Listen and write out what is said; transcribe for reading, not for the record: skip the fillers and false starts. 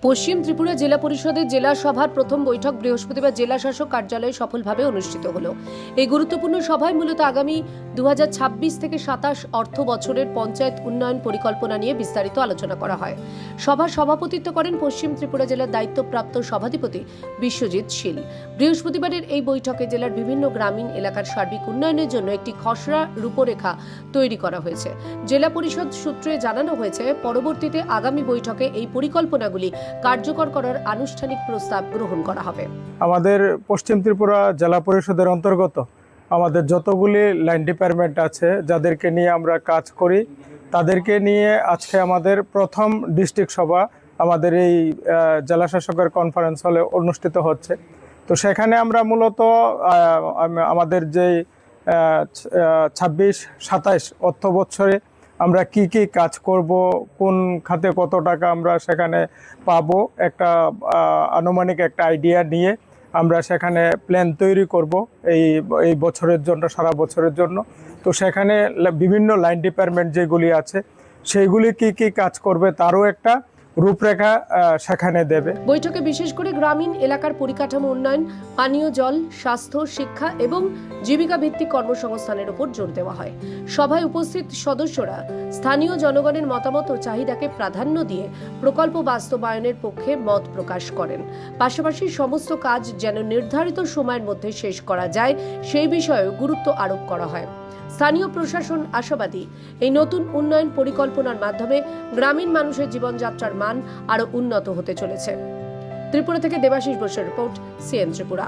পশ্চিম ত্রিপুরা জেলা পরিষদের জেলা সভার প্রথম বৈঠক বৃহস্পতিবার জেলা শাসক কার্যালয়ে সফলভাবে অনুষ্ঠিত হলো। এই গুরুত্বপূর্ণ সভায় মূলত আগামী 2026 থেকে 27 অর্থ বছরের পঞ্চায়েত উন্নয়ন পরিকল্পনা নিয়ে বিস্তারিত আলোচনা করা হয়। সভার সভাপতিত্ব করেন পশ্চিম ত্রিপুরা জেলার দায়িত্বপ্রাপ্ত সভাধিপতি বিশ্বজিৎ শীল। বৃহস্পতিবারের এই বৈঠকে জেলার বিভিন্ন গ্রামীণ এলাকার সার্বিক উন্নয়নের জন্য একটি খসড়া রূপরেখা তৈরি করা হয়েছে। জেলা পরিষদ সূত্রে জানানো হয়েছে, পরবর্তীতে আগামী বৈঠকে এই পরিকল্পনাগুলি কার্যকর করার আনুষ্ঠানিক প্রস্তাব গ্রহণ করা হবে। আমাদের পশ্চিম ত্রিপুরা জেলা পরিষদের অন্তর্গত আমাদের যতগুলি লাইন ডিপার্টমেন্ট আছে, যাদেরকে নিয়ে আমরা কাজ করি, তাদেরকে নিয়ে আজকে আমাদের প্রথম ডিস্ট্রিক্ট সভা আমাদের এই জেলা শাসকের কনফারেন্স হলে অনুষ্ঠিত হচ্ছে। তো সেখানে আমরা মূলত আমাদের যে 26-27 অর্থ বছরে আমরা কি কি কাজ করব, কোন খাতে কত টাকা আমরা সেখানে পাবো, একটা আনুমানিক একটা আইডিয়া নিয়ে আমরা সেখানে প্ল্যান তৈরি করব এই বছরের জন্য, সারা বছরের জন্য। তো সেখানে বিভিন্ন লাইন ডিপার্টমেন্ট যেগুলি আছে সেইগুলি কি কি কাজ করবে তারও একটা রূপরেখা সেখানে দেবে। বৈঠকে বিশেষ করে গ্রামীণ এলাকার পরিকাঠামো উন্নয়ন, পানীয় জল, স্বাস্থ্য, শিক্ষা এবং জীবিকা ভিত্তিক কর্মসংস্থানের উপর জোর দেওয়া হয়। সভায় উপস্থিত সদস্যরা স্থানীয় জনগণের মতামত ও চাহিদাকে প্রাধান্য দিয়ে প্রকল্প বাস্তবায়নের পক্ষে মত প্রকাশ করেন। পাশাপাশি সমস্ত কাজ যেন নির্ধারিত সময়ের মধ্যে শেষ করা যায় সেই বিষয়েও গুরুত্ব আরোপ করা হয়। স্থানীয় প্রশাসন আশাবাদী, এই নতুন উন্নয়ন পরিকল্পনার মাধ্যমে গ্রামীণ মানুষের জীবনযাত্রার মান আরও উন্নত হতে চলেছে। ত্রিপুরা থেকে দেবাশিস বসুর রিপোর্ট, সিএন ত্রিপুরা।